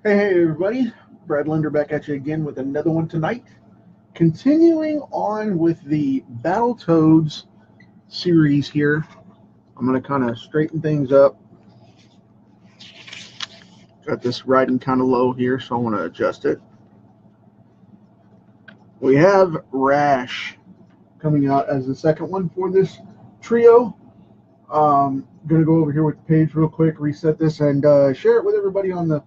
Hey everybody, Brad Linder back at you again with another one tonight. Continuing on with the Battletoads series here. I'm going to kind of straighten things up. Got this writing kind of low here, so I want to adjust it. We have Rash coming out as the second one for this trio. Going to go over here with the page real quick, reset this, and share it with everybody on the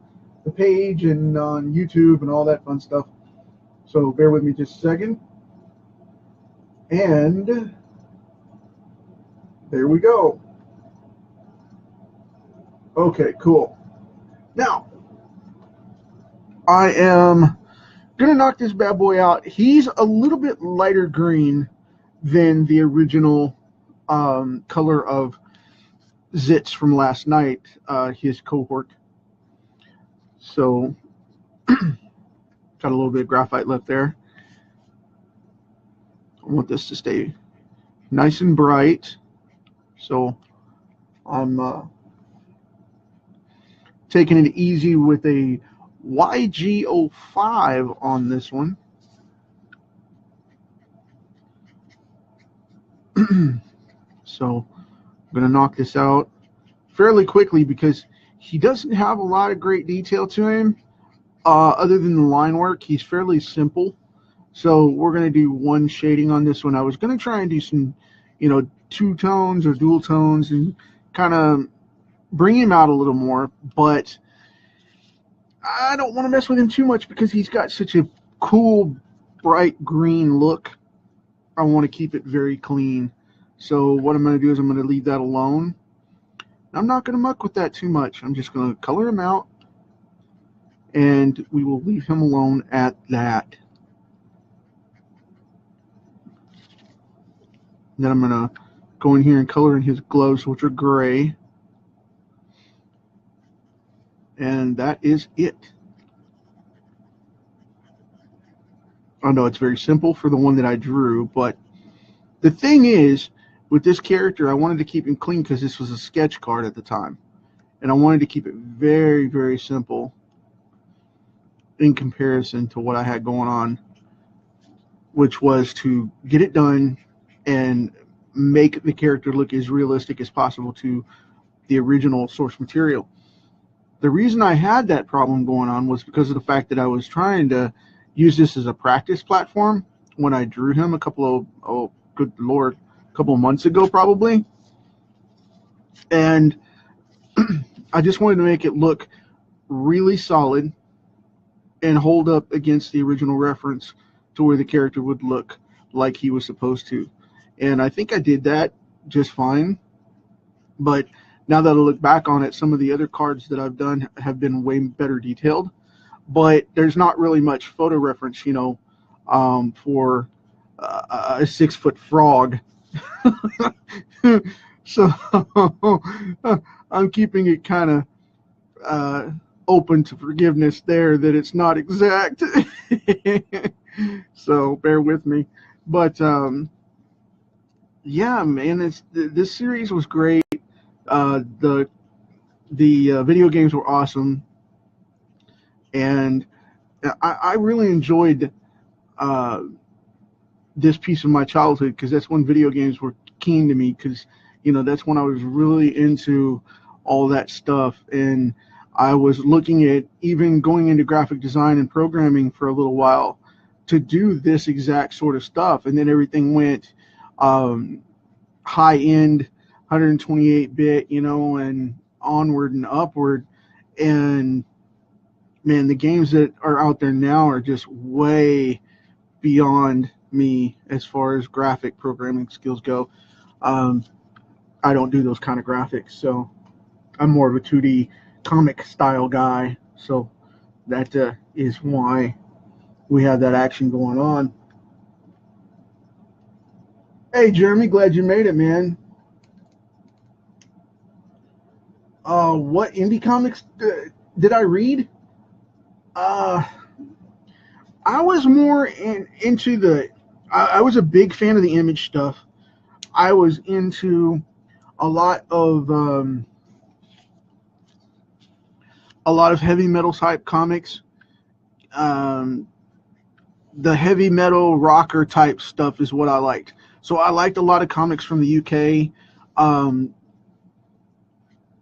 page and on YouTube and all that fun stuff. So bear with me just a second. And there we go. Okay, cool. Now, I am going to knock this bad boy out. He's a little bit lighter green than the original color of Zitz from last night, his cohort. So, got a little bit of graphite left there. I want this to stay nice and bright. So, I'm taking it easy with a YG05 on this one. So I'm going to knock this out fairly quickly because he doesn't have a lot of great detail to him other than the line work. He's fairly simple. So we're going to do one shading on this one. I was going to try and do some, two tones or dual tones and kind of bring him out a little more, but I don't want to mess with him too much because he's got such a cool, bright green look. I want to keep it very clean. So what I'm going to do is I'm going to leave that alone. I'm not going to muck with that too much. I'm just going to color him out, and we will leave him alone at that. Then I'm going to go in here and color in his gloves, which are gray. And that is it. I know it's very simple for the one that I drew, but the thing is, with this character, I wanted to keep him clean because this was a sketch card at the time. And I wanted to keep it very, very simple in comparison to what I had going on, which was to get it done and make the character look as realistic as possible to the original source material. The reason I had that problem going on was because of the fact that I was trying to use this as a practice platform when I drew him a couple of months ago probably. And I just wanted to make it look really solid and hold up against the original reference to where the character would look like he was supposed to. And I think I did that just fine. But now that I look back on it, some of the other cards that I've done have been way better detailed. But there's not really much photo reference, for a 6-foot frog. So I'm keeping it kind of open to forgiveness there that it's not exact. So bear with me. But yeah, man, this series was great. The video games were awesome, and I really enjoyed this piece of my childhood because that's when video games were keen to me, because that's when I was really into all that stuff, and I was looking at even going into graphic design and programming for a little while to do this exact sort of stuff, and then everything went high-end 128-bit, and onward and upward, and man, the games that are out there now are just way beyond me as far as graphic programming skills go. I don't do those kind of graphics, so I'm more of a 2D comic style guy, so that is why we have that action going on. Hey Jeremy, glad you made it, man. What indie comics did I read? I was more into the. I was a big fan of the Image stuff. I was into a lot of a lot of heavy metal type comics. Um, the heavy metal rocker type stuff is what I liked. So I liked a lot of comics from the UK. Um,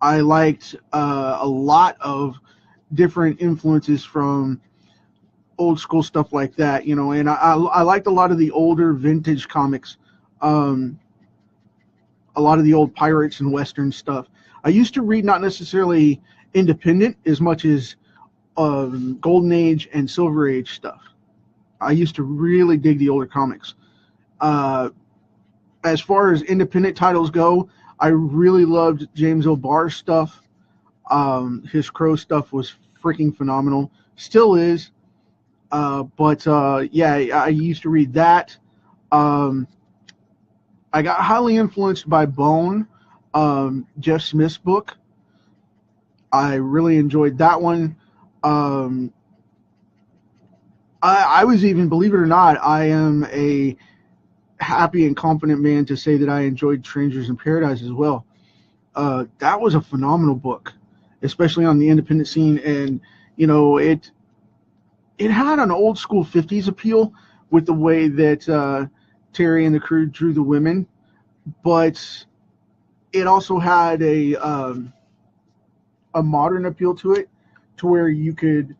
I liked a lot of different influences from old school stuff like that, and I liked a lot of the older vintage comics, um, a lot of the old pirates and western stuff. I used to read not necessarily independent as much as golden age and silver age stuff. I used to really dig the older comics. Uh, as far as independent titles go, I really loved James O'Barr's stuff. His Crow stuff was freaking phenomenal. Still is. But yeah, I used to read that. Um, I got highly influenced by Bone, Jeff Smith's book. I really enjoyed that one. Um, I was even, believe it or not, I am a happy and confident man to say that I enjoyed Strangers in Paradise as well. That was a phenomenal book, especially on the independent scene, and it had an old school 50s appeal with the way that Terry and the crew drew the women, but it also had a modern appeal to it, to where you could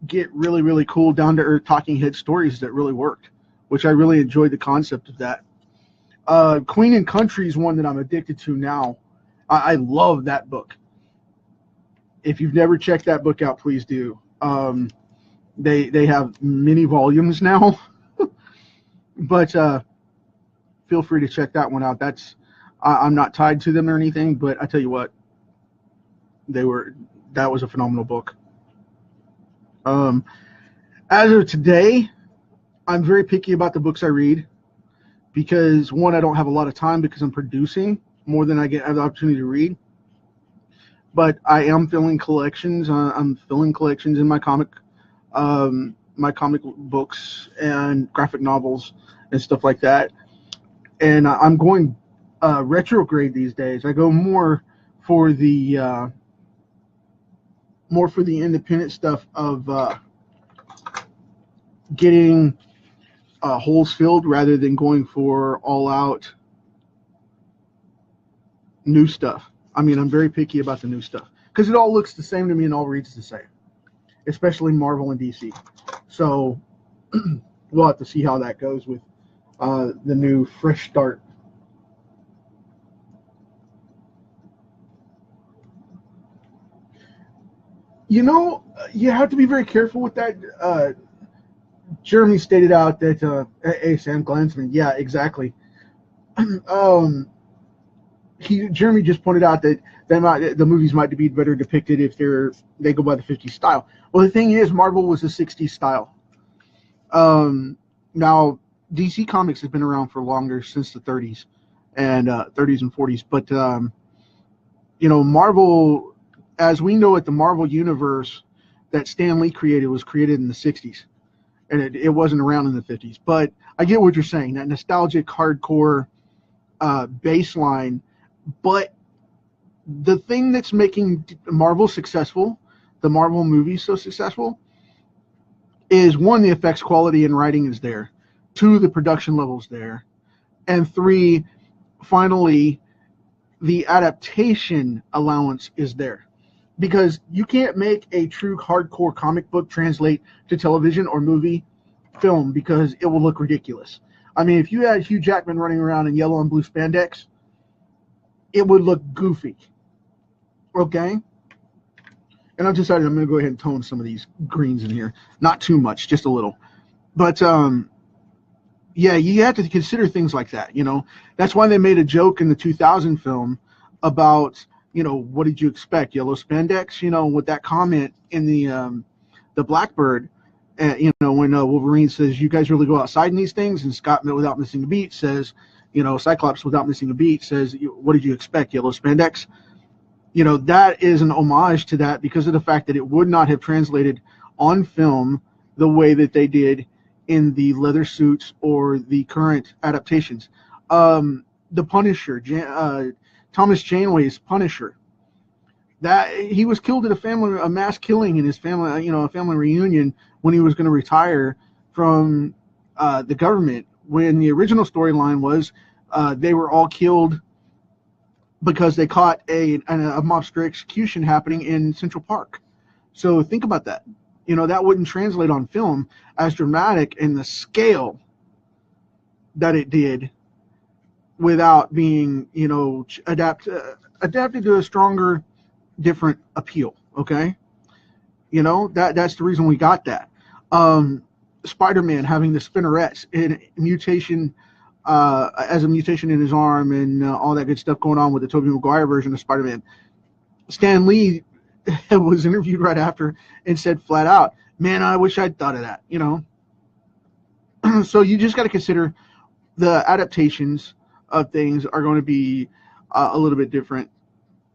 get really, really cool down to earth talking head stories that really worked, which I really enjoyed the concept of that. Queen and Country is one that I'm addicted to now. I love that book. If you've never checked that book out, please do. They have many volumes now, but feel free to check that one out. I'm not tied to them or anything, but I tell you what, that was a phenomenal book. As of today, I'm very picky about the books I read because, one, I don't have a lot of time because I'm producing more than I have the opportunity to read. But I am filling collections. I'm filling collections in my comic books and graphic novels and stuff like that. And I'm going retrograde these days. I go more for the independent stuff of getting holes filled rather than going for all out new stuff. I mean, I'm very picky about the new stuff because it all looks the same to me and all reads the same, especially Marvel and DC. So we'll have to see how that goes with the new fresh start. You have to be very careful with that. Jeremy stated out that, hey, Sam Glansman, yeah, exactly. Jeremy just pointed out that the movies might be better depicted if they go by the 50s style. Well, the thing is, Marvel was a 60s style. Now, DC Comics has been around for longer, since the 30s and 30s and 40s. But Marvel, as we know it, the Marvel universe that Stan Lee created was created in the 60s, and it wasn't around in the 50s. But I get what you're saying, that nostalgic, hardcore baseline. But the thing that's making Marvel successful, the Marvel movies so successful, is, one, the effects quality and writing is there. Two, the production level's there. And three, finally, the adaptation allowance is there. Because you can't make a true hardcore comic book translate to television or movie film because it will look ridiculous. I mean, if you had Hugh Jackman running around in yellow and blue spandex, it would look goofy. Okay? And I've decided I'm going to go ahead and tone some of these greens in here. Not too much, just a little. But, yeah, you have to consider things like that, That's why they made a joke in the 2000 film about, what did you expect? Yellow spandex, with that comment in the Blackbird, when Wolverine says, you guys really go outside in these things? And Scott, without missing a beat, says, Cyclops, without missing a beat, says, what did you expect? Yellow spandex? That is an homage to that because of the fact that it would not have translated on film the way that they did in the leather suits or the current adaptations. The Punisher, Thomas Janeway's Punisher. That he was killed at a mass killing in his family, a family reunion when he was going to retire from the government. When the original storyline was they were all killed because they caught a mobster execution happening in Central Park. So think about that. That wouldn't translate on film as dramatic in the scale that it did without being, adapted to a stronger, different appeal. Okay, that's the reason we got that. Spider-Man having the spinnerets in mutation, as a mutation in his arm, and all that good stuff going on with the Tobey Maguire version of Spider-Man. Stan Lee was interviewed right after and said flat out, "Man, I wish I'd thought of that." So you just got to consider the adaptations of things are going to be a little bit different.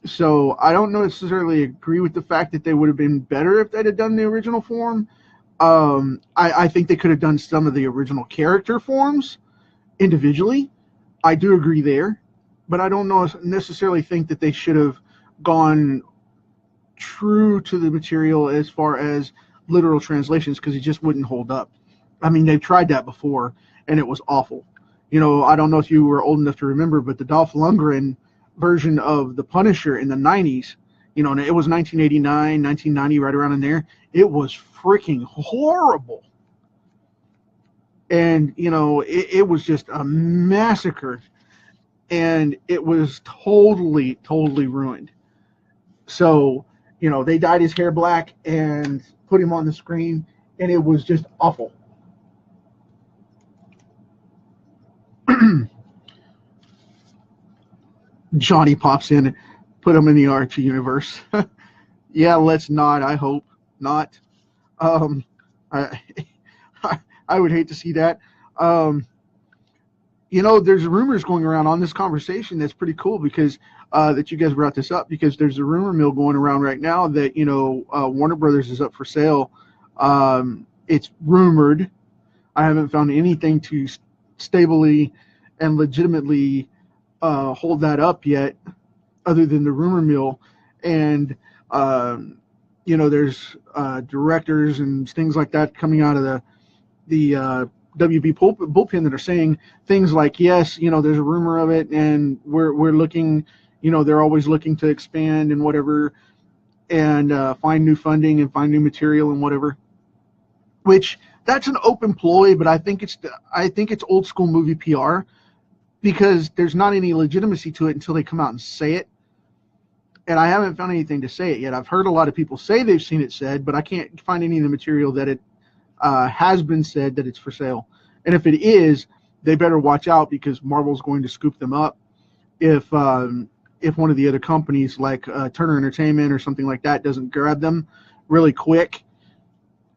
So I don't necessarily agree with the fact that they would have been better if they'd have done the original form. I think they could have done some of the original character forms individually. I do agree there, but I don't necessarily think that they should have gone true to the material as far as literal translations, because it just wouldn't hold up. I mean, they've tried that before, and it was awful. I don't know if you were old enough to remember, but the Dolph Lundgren version of The Punisher in the 90s, it was 1989, 1990, right around in there. It was freaking horrible. And, it was just a massacre. And it was totally, totally ruined. So, they dyed his hair black and put him on the screen, and it was just awful. Johnny pops in, put him in the Archie universe. Yeah, let's not. I hope not. I, I would hate to see that. There's rumors going around on this conversation that's pretty cool, because that you guys brought this up, because there's a rumor mill going around right now that Warner Brothers is up for sale. It's rumored. I haven't found anything to stably and legitimately hold that up yet, other than the rumor mill. And there's directors and things like that coming out of the WB bullpen that are saying things like, yes, there's a rumor of it, and we're looking, they're always looking to expand and whatever, and find new funding and find new material and whatever. Which, that's an open ploy, but I think it's old school movie PR, because there's not any legitimacy to it until they come out and say it. And I haven't found anything to say it yet. I've heard a lot of people say they've seen it said, but I can't find any of the material that it has been said that it's for sale. And if it is, they better watch out, because Marvel's going to scoop them up if one of the other companies like Turner Entertainment or something like that doesn't grab them really quick.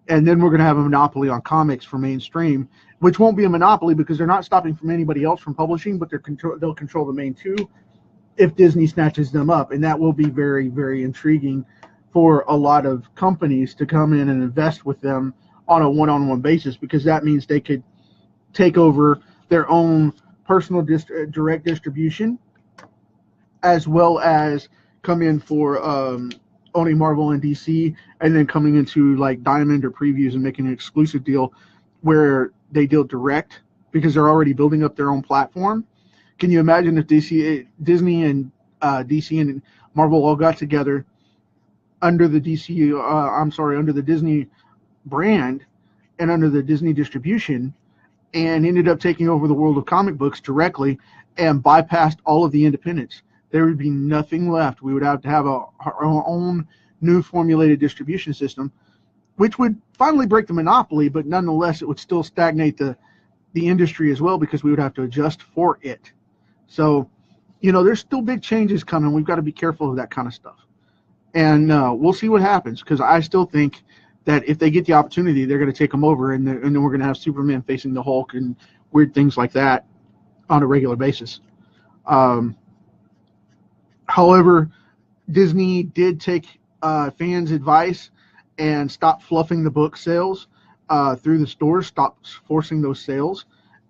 And then we're going to have a monopoly on comics for mainstream, which won't be a monopoly because they're not stopping from anybody else from publishing, but they'll control the main two if Disney snatches them up. And that will be very, very intriguing for a lot of companies to come in and invest with them on a one-on-one basis, because that means they could take over their own personal direct distribution, as well as come in for owning Marvel and DC, and then coming into like Diamond or Previews and making an exclusive deal where they deal direct, because they're already building up their own platform. Can you imagine if Disney and DC and Marvel all got together under the under the Disney brand and under the Disney distribution, and ended up taking over the world of comic books directly and bypassed all of the independents? There would be nothing left. We would have to have our own new formulated distribution system, which would finally break the monopoly, but nonetheless it would still stagnate the industry as well, because we would have to adjust for it. So, there's still big changes coming. We've got to be careful of that kind of stuff. And we'll see what happens, because I still think that if they get the opportunity, they're going to take them over, and then we're going to have Superman facing the Hulk and weird things like that on a regular basis. However, Disney did take fans' advice and stop fluffing the book sales through the stores, stopped forcing those sales.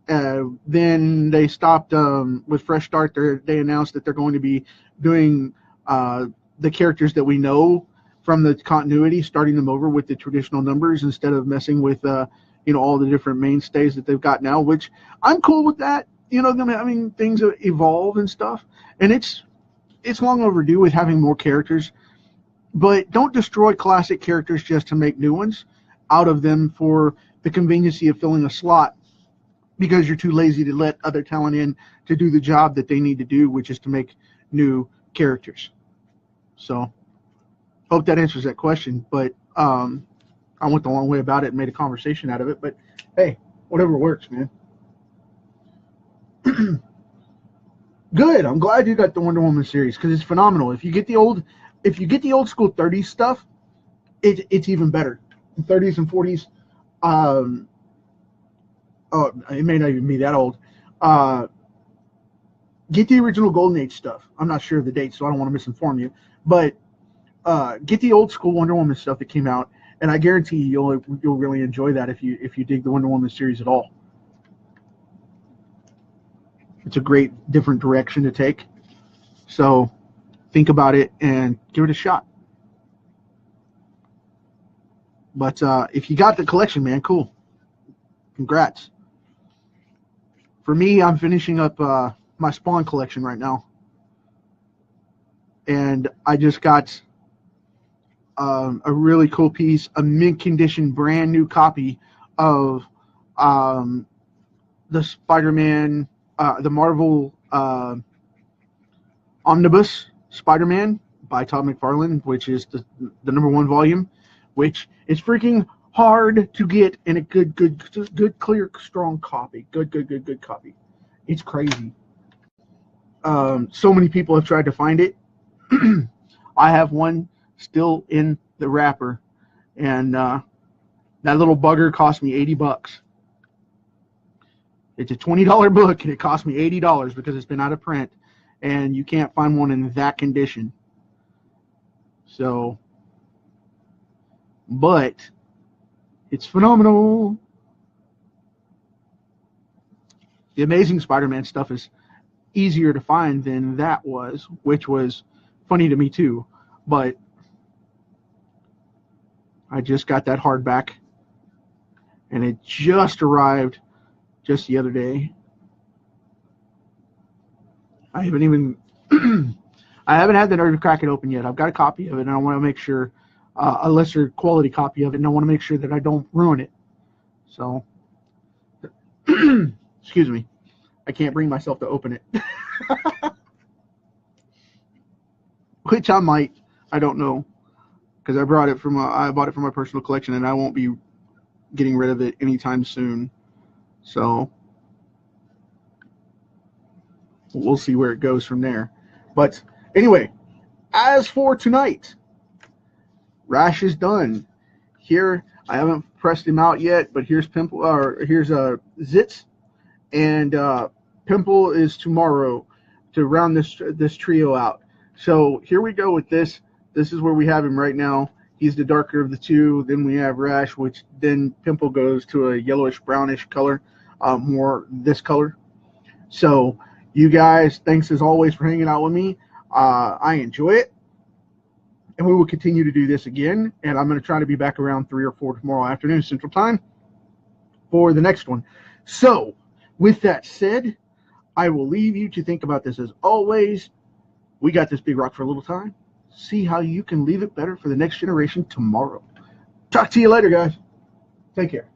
Then they stopped with Fresh Start. They announced that they're going to be doing the characters that we know from the continuity, starting them over with the traditional numbers instead of messing with all the different mainstays that they've got now, which I'm cool with that. Them having things evolve and stuff, and it's long overdue with having more characters. But don't destroy classic characters just to make new ones out of them for the conveniency of filling a slot because you're too lazy to let other talent in to do the job that they need to do, which is to make new characters. So hope that answers that question. But I went the long way about it and made a conversation out of it. But hey, whatever works, man. Good. I'm glad you got the Wonder Woman series because it's phenomenal. If you get the old school 30s stuff, it's even better. 30s and 40s. It may not even be that old. Get the original Golden Age stuff. I'm not sure of the date, so I don't want to misinform you. But get the old school Wonder Woman stuff that came out, and I guarantee you'll really enjoy that if you dig the Wonder Woman series at all. It's a great different direction to take. So think about it and give it a shot. But if you got the collection, man, cool. Congrats. For me, I'm finishing up my Spawn collection right now. And I just got a really cool piece, a mint condition, brand new copy of the Spider-Man, the Marvel Omnibus Spider-Man by Todd McFarlane, which is the #1 volume, which is freaking hard to get in a good, clear, strong copy. Good copy. It's crazy. So many people have tried to find it. I have one still in the wrapper, and that little bugger cost me $80. It's a $20 book, and it cost me $80 because it's been out of print, and you can't find one in that condition. So, but it's phenomenal. The Amazing Spider-Man stuff is easier to find than that was, which was funny to me too. But I just got that hardback, and it just arrived just the other day. I haven't even I haven't had the nerve to crack it open yet. I've got a copy of it, and I want to make sure a lesser quality copy of it, and I want to make sure that I don't ruin it. So excuse me, I can't bring myself to open it. Which I might, I don't know, because I bought it from my personal collection, and I won't be getting rid of it anytime soon. So we'll see where it goes from there. But anyway, as for tonight, Rash is done. Here, I haven't pressed him out yet, but here's Pimple, or here's Zitz, and Pimple is tomorrow to round this trio out. So here we go with this. This is where we have him right now. He's the darker of the two. Then we have Rash, which then Pimple goes to a yellowish brownish color, more this color. So you guys, thanks as always for hanging out with me. I enjoy it, and we will continue to do this again. And I'm going to try to be back around 3 or 4 tomorrow afternoon Central Time for the next one. So with that said, I will leave you to think about this as always. We got this big rock for a little time. See how you can leave it better for the next generation tomorrow. Talk to you later, guys. Take care.